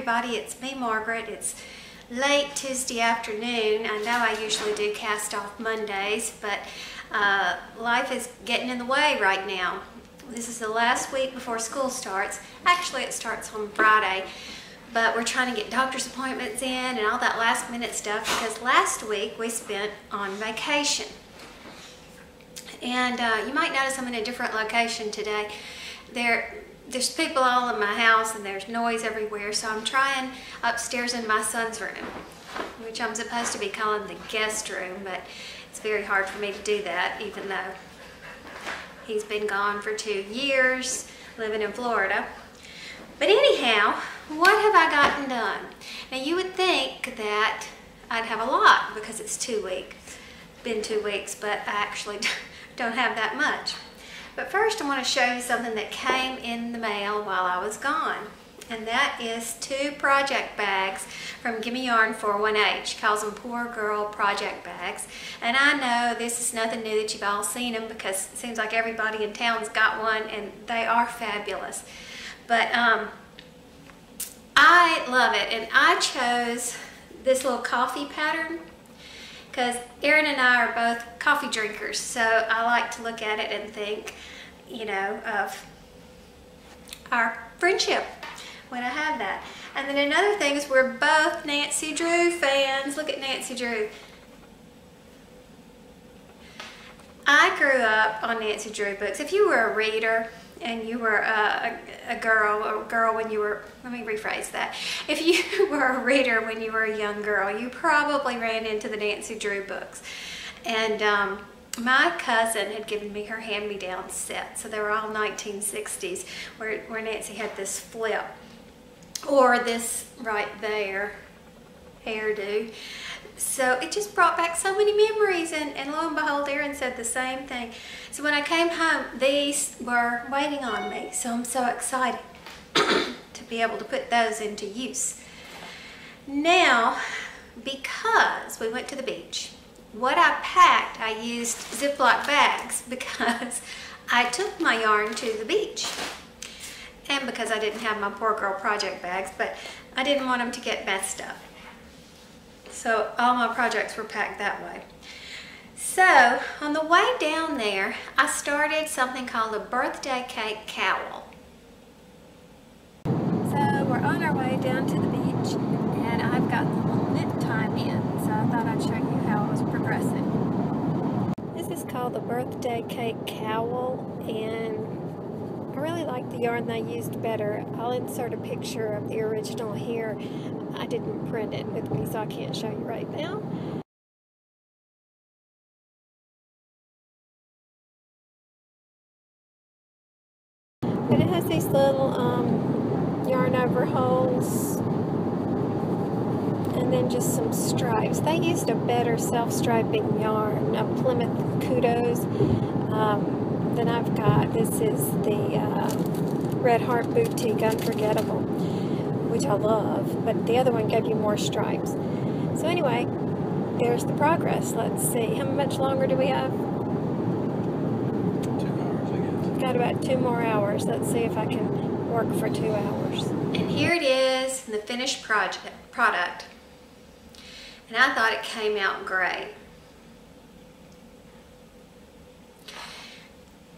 everybody. It's me, Margaret. It's late Tuesday afternoon. I know I usually do cast off Mondays, but life is getting in the way right now. This is the last week before school starts. Actually, it starts on Friday, but we're trying to get doctor's appointments in and all that last minute stuff because last week we spent on vacation. And you might notice I'm in a different location today. There's people all in my house and there's noise everywhere, so I'm trying upstairs in my son's room, which I'm supposed to be calling the guest room, but it's very hard for me to do that, even though he's been gone for 2 years, living in Florida. But anyhow, what have I gotten done? Now you would think that I'd have a lot because it's 2 weeks. Been 2 weeks, but I actually don't have that much. But first I want to show you something that came in the mail while I was gone. And that is 2 project bags from Gimme Yarn 41H. Calls them Poor Girl project bags. And I know this is nothing new that you've all seen them because it seems like everybody in town's got one and they are fabulous. But I love it, and I chose this little coffee pattern because Erin and I are both coffee drinkers, so I like to look at it and think, you know, of our friendship when I have that. And then another thing is we're both Nancy Drew fans. Look at Nancy Drew. I grew up on Nancy Drew books. If you were a reader and you were a girl when you were, let me rephrase that. If you were a reader when you were a young girl, you probably ran into the Nancy Drew books. And my cousin had given me her hand-me-down set, so they were all 1960s, where Nancy had this flip, or this right there hairdo. So it just brought back so many memories, and lo and behold, Erin said the same thing. So when I came home, these were waiting on me, so I'm so excited to be able to put those into use. Now, because we went to the beach, what I packed, I used Ziploc bags because I took my yarn to the beach. And because I didn't have my Poor Girl project bags, but I didn't want them to get messed up. So all my projects were packed that way. So on the way down there, I started something called a birthday cake cowl. So we're on our way down to the beach, and I've got the little knit time in, so I thought I'd show you how I was progressing. This is called the birthday cake cowl, and I really like the yarn they used better. I'll insert a picture of the original here. I didn't print it with me, so I can't show you right now. But it has these little yarn over holes and then just some stripes. They used a better self-striping yarn, a Plymouth Kudos, than I've got. This is the Red Heart Boutique Unforgettable, which I love, but the other one gave you more stripes. So anyway, there's the progress. Let's see, how much longer do we have? 2 hours, I guess. Got about 2 more hours. Let's see if I can work for 2 hours. And here it is, the finished product. And I thought it came out great.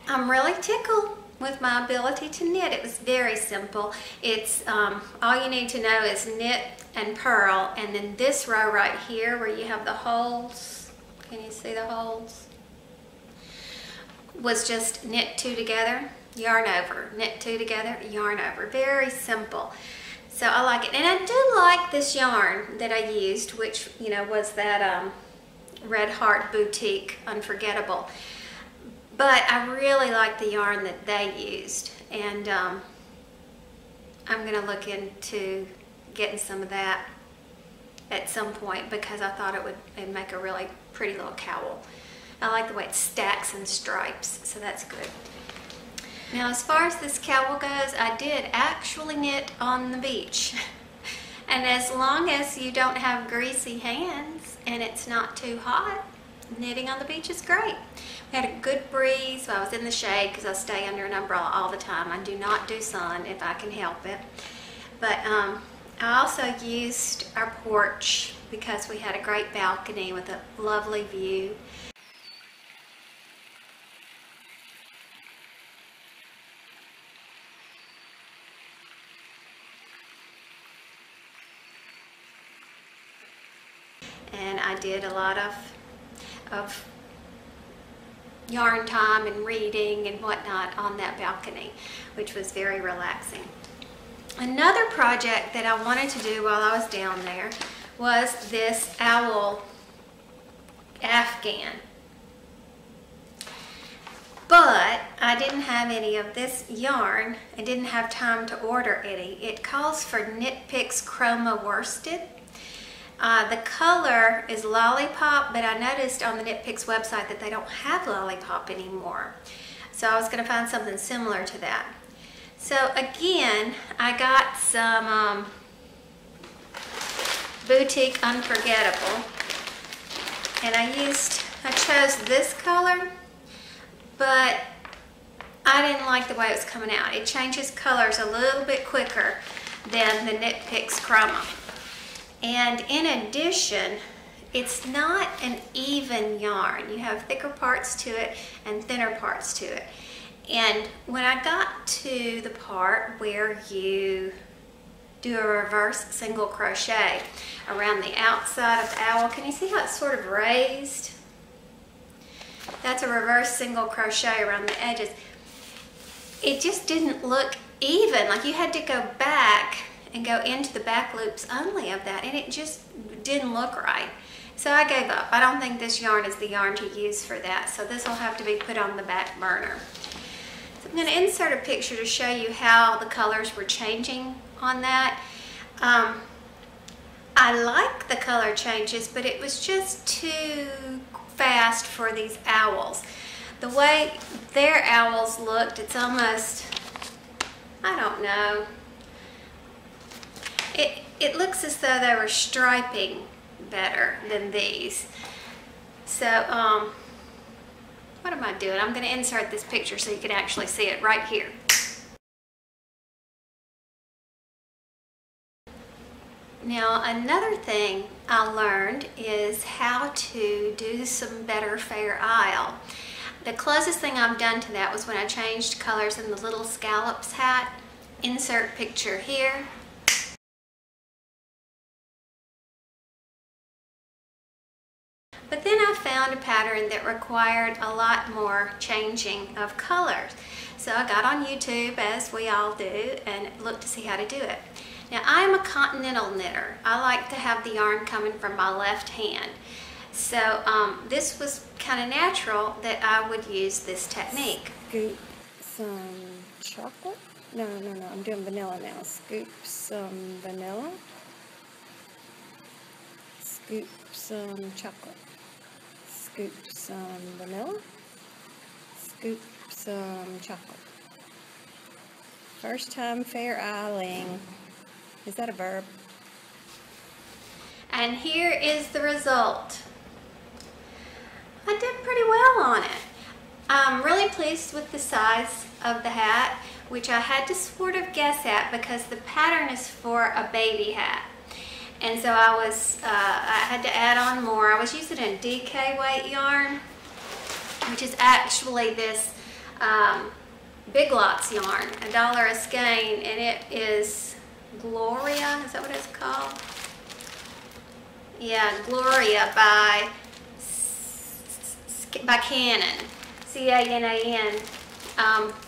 I'm really tickled with my ability to knit. It was very simple. It's all you need to know is knit and purl, and then this row right here where you have the holes, can you see the holes, was just knit 2 together, yarn over, knit 2 together, yarn over. Very simple. So I like it, and I do like this yarn that I used, which, you know, was that Red Heart Boutique Unforgettable. But I really like the yarn that they used, and I'm going to look into getting some of that at some point because I thought it'd make a really pretty little cowl. I like the way it stacks and stripes, so that's good. Now as far as this cowl goes, I did actually knit on the beach. And as long as you don't have greasy hands and it's not too hot, knitting on the beach is great. We had a good breeze, so I was in the shade because I stay under an umbrella all the time. I do not do sun if I can help it. But I also used our porch because we had a great balcony with a lovely view. And I did a lot of yarn time and reading and whatnot on that balcony, which was very relaxing. Another project that I wanted to do while I was down there was this owl afghan. But I didn't have any of this yarn. I didn't have time to order any. It calls for Knit Picks Chroma Worsted. The color is Lollipop, but I noticed on the Knit Picks website that they don't have Lollipop anymore. So I was going to find something similar to that. So again, I got some Boutique Unforgettable, and I chose this color, but I didn't like the way it was coming out. It changes colors a little bit quicker than the Knit Picks Chroma. And in addition, it's not an even yarn. You have thicker parts to it and thinner parts to it. And when I got to the part where you do a reverse single crochet around the outside of the owl, can you see how it's sort of raised? That's a reverse single crochet around the edges. It just didn't look even, like you had to go back and go into the back loops only of that, and it just didn't look right. So I gave up. I don't think this yarn is the yarn to use for that, so this will have to be put on the back burner. So I'm going to insert a picture to show you how the colors were changing on that. I like the color changes, but it was just too fast for these owls. The way their owls looked, it's almost, I don't know. It looks as though they were striping better than these. So, what am I doing? I'm going to insert this picture so you can actually see it right here. Now, another thing I learned is how to do some better Fair Isle. The closest thing I've done to that was when I changed colors in the little scallops hat. Insert picture here. But then I found a pattern that required a lot more changing of colors. So I got on YouTube, as we all do, and looked to see how to do it. Now, I'm a continental knitter. I like to have the yarn coming from my left hand. So this was kind of natural that I would use this technique. Scoop some chocolate. No, I'm doing vanilla now. Scoop some vanilla. Scoop some chocolate. Scoop some vanilla. Scoop some chocolate. First time Fair Isling. Is that a verb? And here is the result. I did pretty well on it. I'm really pleased with the size of the hat, which I had to sort of guess at because the pattern is for a baby hat. And so I had to add on more. I was using a DK weight yarn, which is actually this Big Lots yarn, $1 a skein, and it is Gloria, is that what it's called? Yeah, Gloria by Canon, C-A-N-A-N.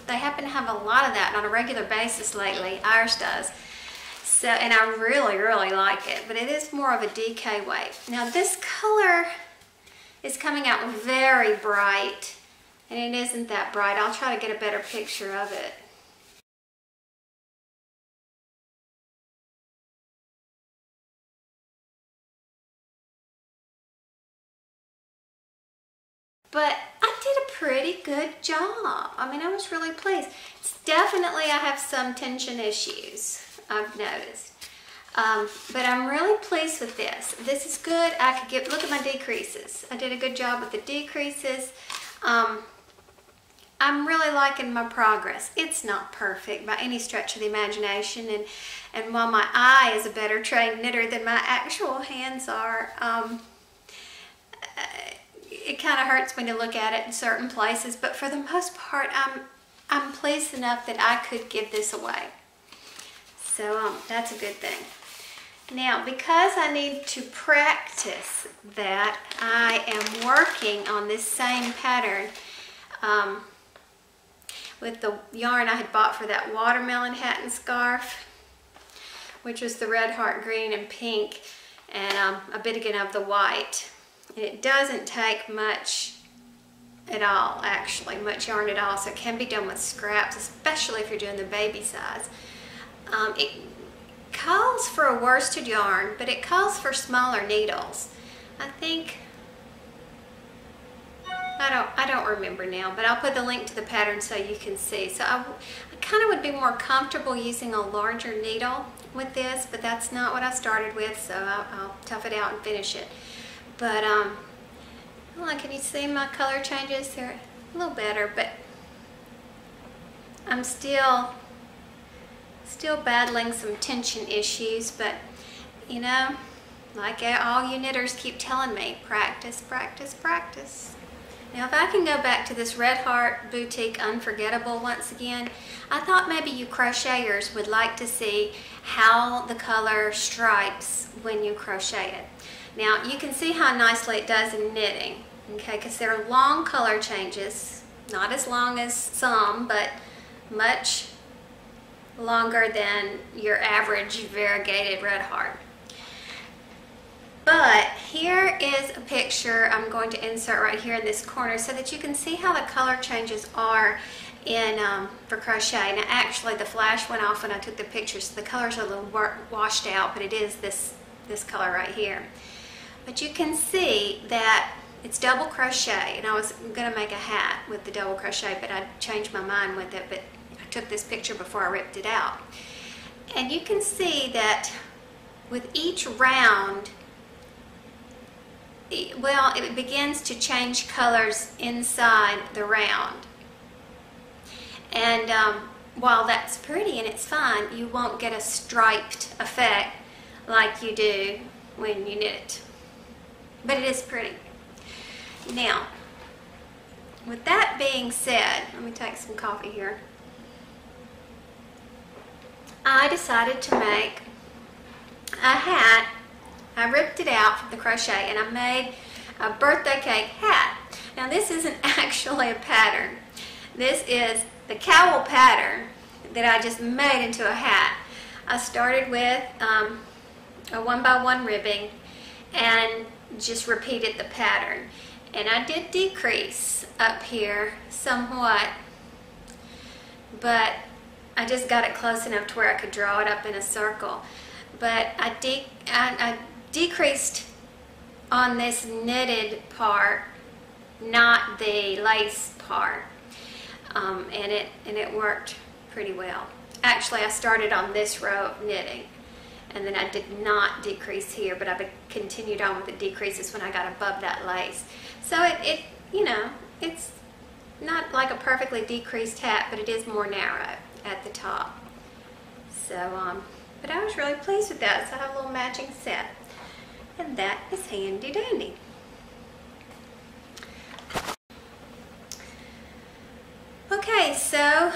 They happen to have a lot of that on a regular basis lately. Ours does. So, and I really, really like it, but it is more of a DK weight. Now this color is coming out very bright, and it isn't that bright. I'll try to get a better picture of it. But I did a pretty good job. I mean, I was really pleased. It's definitely, I have some tension issues, I've noticed. But I'm really pleased with this. This is good. I could get, look at my decreases. I did a good job with the decreases. I'm really liking my progress. It's not perfect by any stretch of the imagination, and while my eye is a better trained knitter than my actual hands are, it kind of hurts me to look at it in certain places, but for the most part, I'm pleased enough that I could give this away. So that's a good thing. Now, because I need to practice that, I am working on this same pattern with the yarn I had bought for that watermelon hat and scarf, which was the Red Heart green and pink, and a bit again of the white. And it doesn't take much at all, actually, much yarn at all, so it can be done with scraps, especially if you're doing the baby size. It calls for a worsted yarn, but it calls for smaller needles. I think, I don't remember now, but I'll put the link to the pattern so you can see. So I kind of would be more comfortable using a larger needle with this, but that's not what I started with, so I'll tough it out and finish it. But hold on, can you see my color changes? They're a little better, but I'm still battling some tension issues, but you know, like all you knitters keep telling me, practice, practice, practice. Now if I can go back to this Red Heart Boutique Unforgettable once again, I thought maybe you crocheters would like to see how the color stripes when you crochet it. Now you can see how nicely it does in knitting, okay, because there are long color changes, not as long as some, but much longer than your average variegated Red Heart. But here is a picture I'm going to insert right here in this corner so that you can see how the color changes are in for crochet. Now actually the flash went off when I took the picture, so the colors are a little washed out, but it is this color right here. But you can see that it's double crochet, and I was going to make a hat with the double crochet, but I changed my mind with it, but I took this picture before I ripped it out. And you can see that with each round, well, it begins to change colors inside the round. And while that's pretty and it's fine, you won't get a striped effect like you do when you knit it. But it is pretty. Now, with that being said, let me take some coffee here. I decided to make a hat. I ripped it out from the crochet and I made a birthday cake hat. Now this isn't actually a pattern. This is the Cowl pattern that I just made into a hat. I started with a 1x1 ribbing and just repeated the pattern. And I did decrease up here somewhat, but I just got it close enough to where I could draw it up in a circle. But I decreased on this knitted part, not the lace part, and it worked pretty well. Actually, I started on this row of knitting, and then I did not decrease here, but I continued on with the decreases when I got above that lace. So it you know, it's not like a perfectly decreased hat, but it is more narrow at the top. So, but I was really pleased with that. So I have a little matching set, and that is handy dandy. Okay, so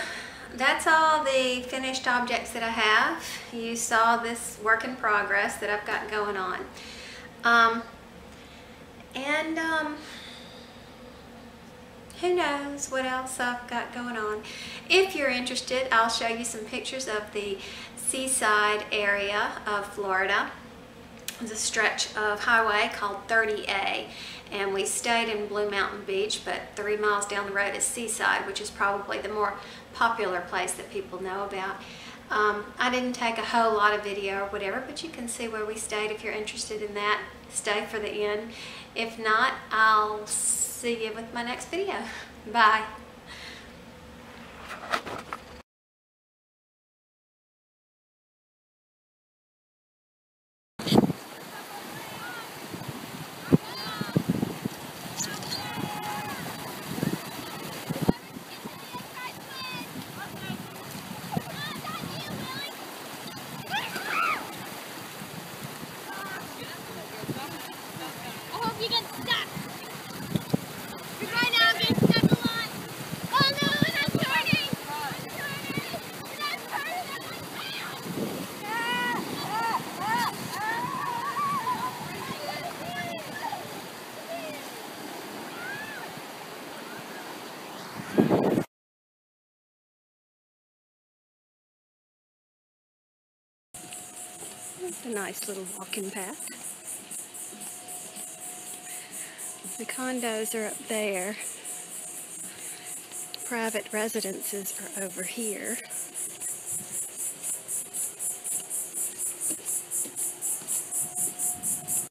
that's all the finished objects that I have. You saw this work in progress that I've got going on. Who knows what else I've got going on. If you're interested, I'll show you some pictures of the seaside area of Florida. There's a stretch of highway called 30A, and we stayed in Blue Mountain Beach, but 3 miles down the road is Seaside, which is probably the more popular place that people know about. I didn't take a whole lot of video or whatever, but you can see where we stayed if you're interested in that. Stay for the end. If not, I'll see you with my next video. Bye. A nice little walking path. The condos are up there. Private residences are over here.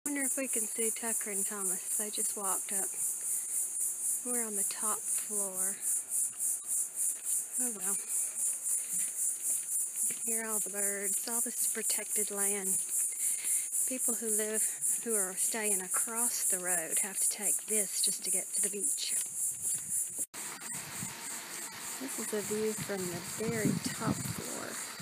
I wonder if we can see Tucker and Thomas. They just walked up. We're on the top floor. Oh well. Hear all the birds. All this protected land. People who are staying across the road have to take this just to get to the beach. This is a view from the very top floor.